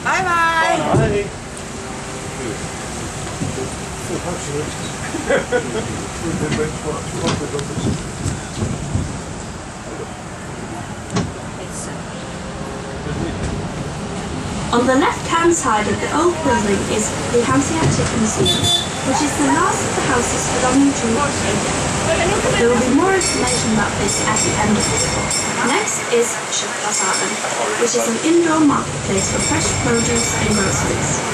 バイバイ。On the left-hand side of the old building is the Hanseatic Museum, which is the last of the houses belonging to Beluga. There will be more information about this at the end of this talk. Next is Schiffershaven, which is an indoor marketplace for fresh produce and groceries.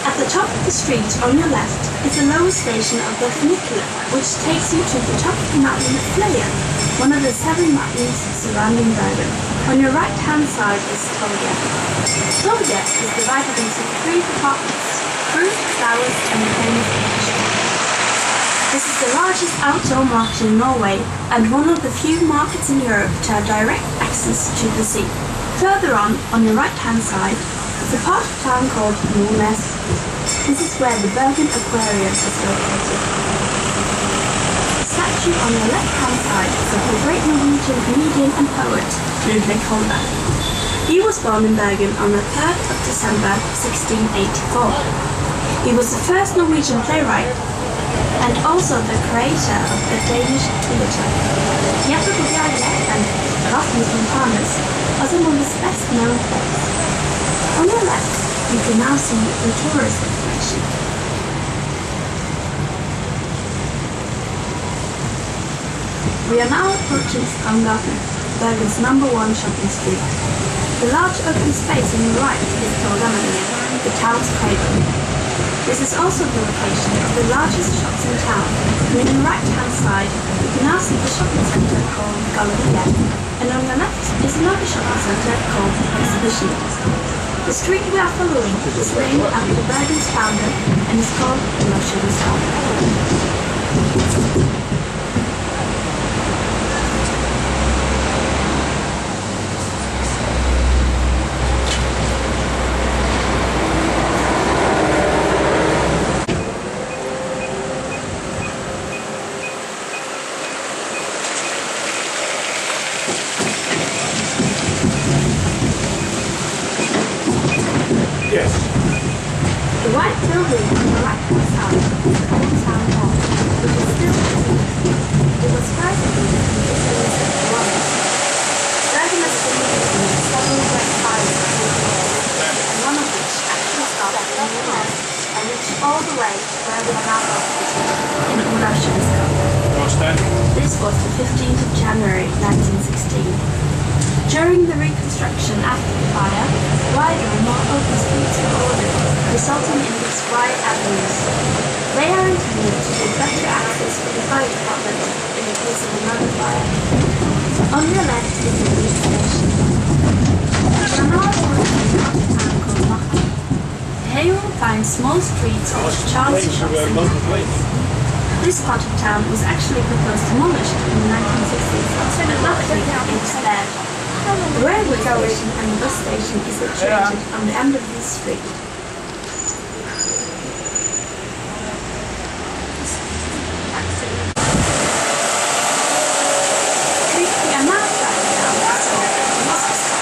At the top of the street on your left is the lower station of the Funicula, which takes you to the top of the mountain of Fleia, one of the 7 mountains surrounding Bergen. On your right-hand side is Tolga. Tolga is divided into 3 departments: fruit, flowers, and the famous fish. This is the largest outdoor market in Norway and one of the few markets in Europe to have direct access to the sea. Further on your right-hand side, is a part of town called Nordnes. This is where the Bergen Aquarium is located. The statue on the left-hand side is of the great Norwegian comedian and poet Ludvig Holberg. He was born in Bergen on the 3rd of December 1684. He was the first Norwegian playwright and also the creator of the Danish theatre. Jeppe på Bjerge and Rasmus Montanus are some of his best-known plays. On your left, you can now see the tourist information. We are now approaching Strandgaten, Bergen's #1 shopping street. The large open space on the right is Torgallmenningen, the town's cradle. This is also the location of the largest shops in town, and on the right-hand side, you can now see the shopping centre called Galleria, and on the left is another shopping centre called Exhibition. The street we are following is named after Bergen's founder and is called Lars. Yes. The white building on the right-hand side is the old town hall, which is still visible. It was first built in 1871. Bergen has been using several great fires and one of which actually started in the north and reached all the way to where we are now located, in Olavsjøen. This was the 15th of January 1916. During the reconstruction after the fire, wider and more open streets were ordered, resulting in these wide avenues. They are intended to give better access for the fire department in the case of another fire. On your left is the police station. We are now approaching a town called Macha. Here you will find small streets with chance shops and cafes. This part of town was actually proposed demolished in the 1960s, but luckily it's spared. The railway station and the bus station is situated on the end of this street. We are now driving down the street to Moscow.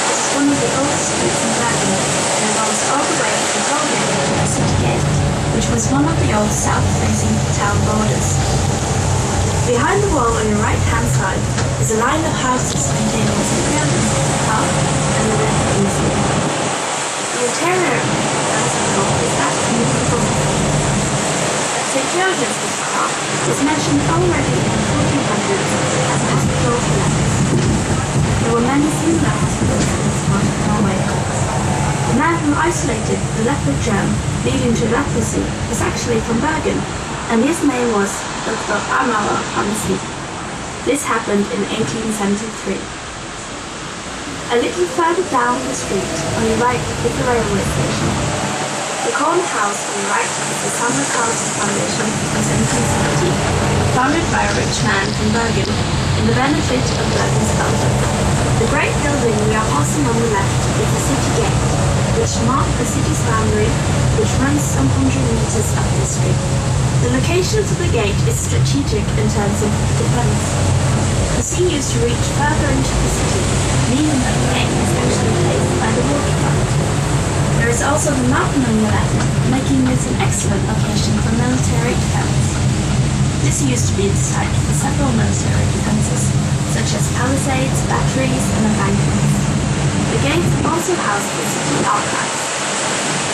This is one of the oldest streets in Bergen and runs all the way to the Golden City Gate, which was one of the old south-facing town borders. Behind the wall on your right-hand side is a line of houses containing some buildings, a park, and a record museum. The interior of the hospital is absolutely beautiful. St. Josep's Park was mentioned already in the 1400s as a hospital for lepers. There were many similar hospitals in this part of Norway. The man who isolated the leopard germ leading to leprosy was actually from Bergen, and his name was Dr. Amager Hansen. This happened in 1873. A little further down the street, on your right, is the railway station. The corner house on the right is the Sandra Carlsen Foundation in 1770, founded by a rich man from Bergen in the benefit of Bergen's culture. The great building we are passing on the left is the city gate, which marks the city's boundary, which runs some 100 meters up the street. The location of the gate is strategic in terms of defense. The sea used to reach further into the city, meaning that the gate is actually placed by the waterfront. There is also the mountain on the left, making this an excellent location for military defense. This used to be the site for several military defenses, such as palisades, batteries, and embankments. The gates also housed the city archives.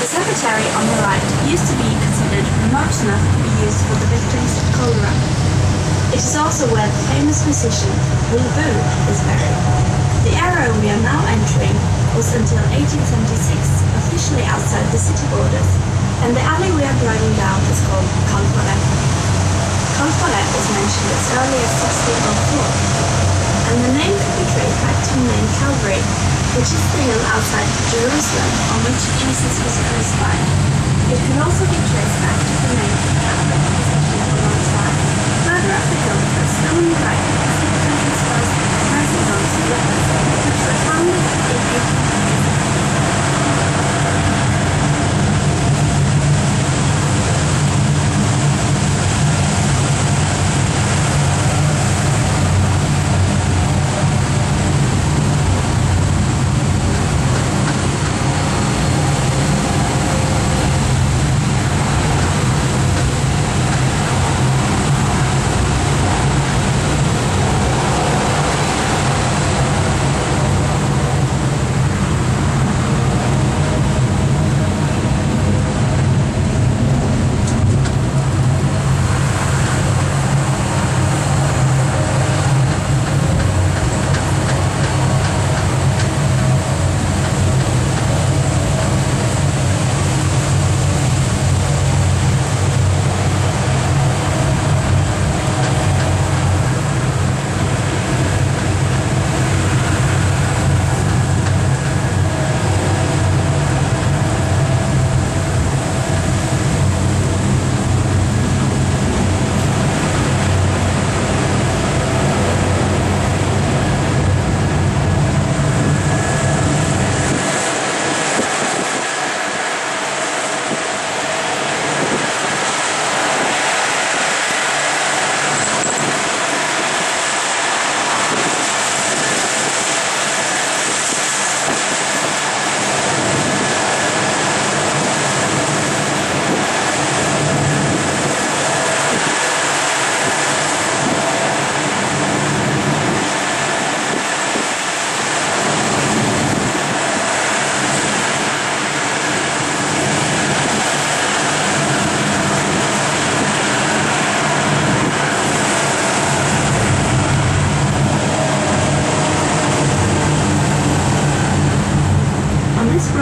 The cemetery on the right used to be considered remote enough to be used for the victims of cholera. It is also where the famous musician Will Boo is buried. The area we are now entering was until 1876 officially outside the city borders, and the alley we are driving down is called Kalfaret. Kalfaret was mentioned as early as 1604, and the name could be traced back to the name Calvary, which is the hill outside Jerusalem on which Jesus was crucified. It could also be traced back to the name Calvary, alongside. Further up the hill, a snow on the right, signifies first rising on to lepers, which were founded in 1800.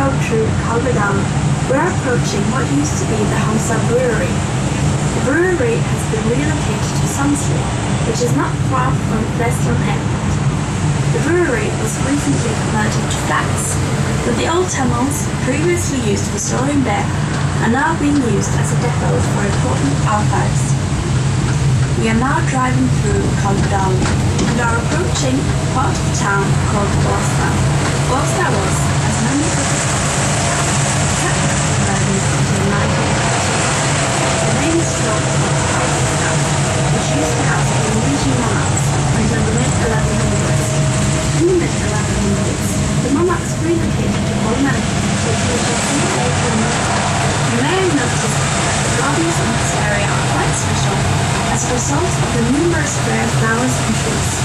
road through Calvedal, we're approaching what used to be the Hamsa Brewery. The brewery has been relocated to Sundsvall, which is not far from Flesland Airport. The brewery was recently converted to flats, but the old tunnels, previously used for storing beer, are now being used as a depot for important archives. We are now driving through Calvedal and are approaching part of the town called Båstad. Båstad was, as many others, separate converted until 1930. The name is short for Båstad, which used to house the Norwegian monarchs until the mid-1100s. In the mid-1100s, the monarchs relocated to Holmen, which was a few days removed. You may have noticed that the gardens in this area are quite special as a result of the numerous rare flowers and trees.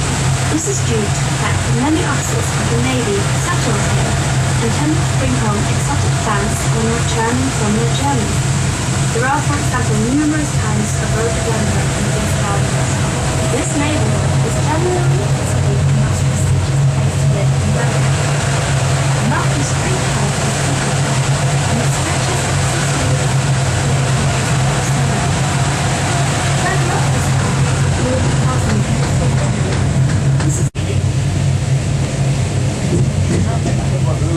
This is due to the fact that many officers of the Navy settled here and tended to bring home exotic plants when returning from their journeys. There are, for example, numerous kinds of rhododendron in these gardens. This neighborhood is generally considered the most prestigious place to live in Bergen. The Markham Street Hall is significant, and it stretches 6 meters further up this path, you will be passing this is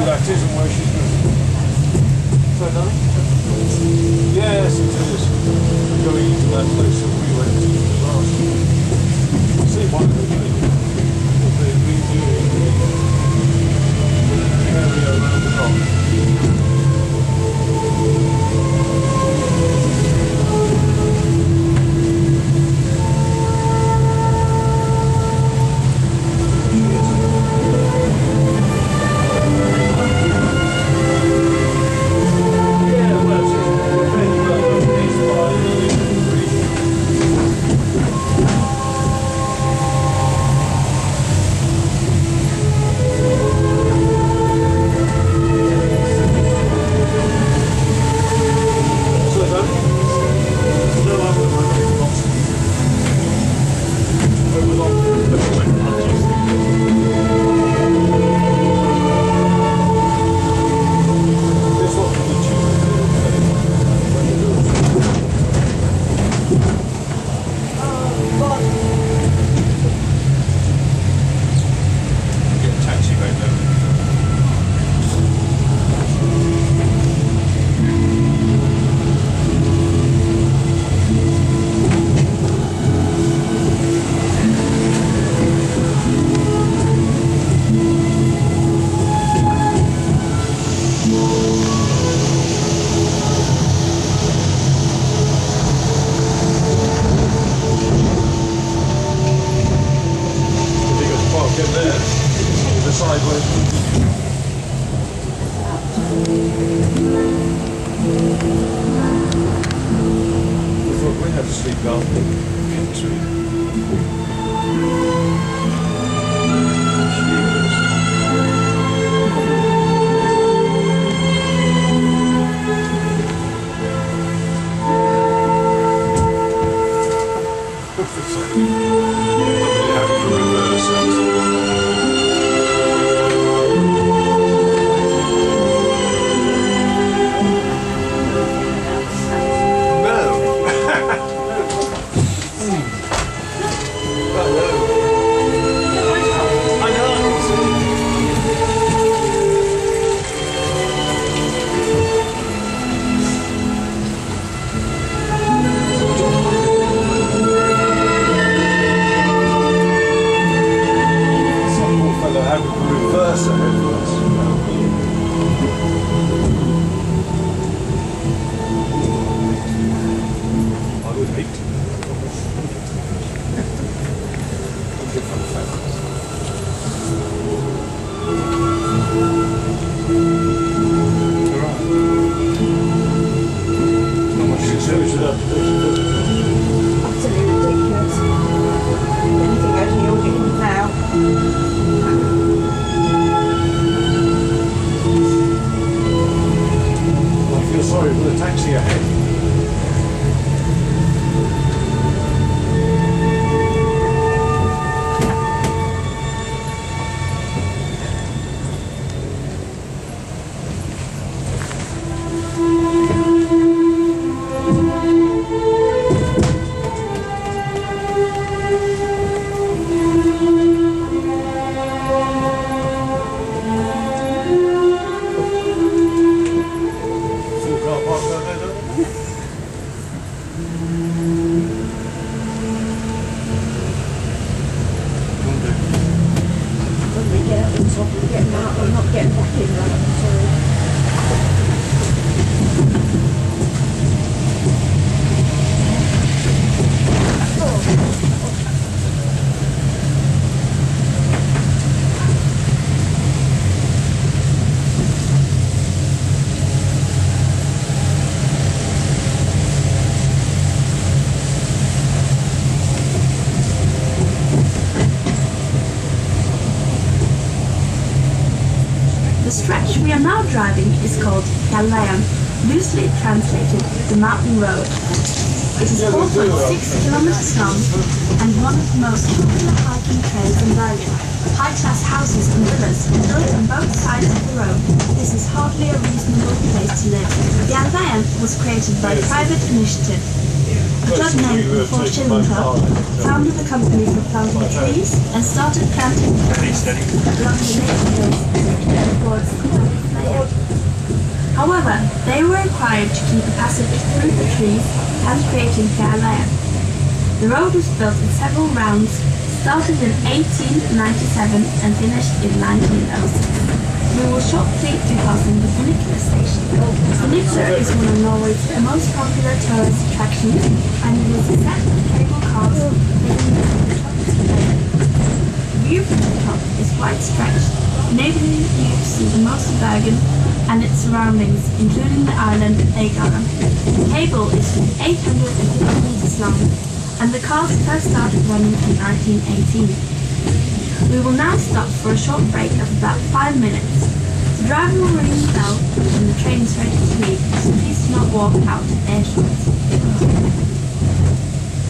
that isn't where she's going. Sorry, darling? Yes, it is. Going into that place that we went to last year. See what they're doing. They're redoing the area around the dock. there. The sideways. We thought we had to sleep out. The stretch we are now driving is called Galeon, loosely translated the mountain road. It is 4.6 kilometers long and one of the most popular hiking trails in Berlin. High-class houses and villas built on both sides of the road. This is hardly a reasonable place to live. The Galeon was created by private initiative. A club named the Four Children Club founded a company for planting trees and started planting trees along the nature towards Galeon. However, they were required to keep a passage through the trees and creating Galeon. The road was built in several rounds, started in 1897 and finished in 1906. We will shortly be passing the funicular station. Funicular is one of Norway's most popular tourist attractions and it is a set of cable cars taking you from the top to the lake. The view from the top is quite stretched, enabling you to see the most of Bergen and its surroundings, including the island Øygarden. The cable is 850 meters long and the cars first started running in 1918. We will now stop for a short break of about 5 minutes. The driver will ring the bell when the train is ready to leave, so please do not walk out airshot.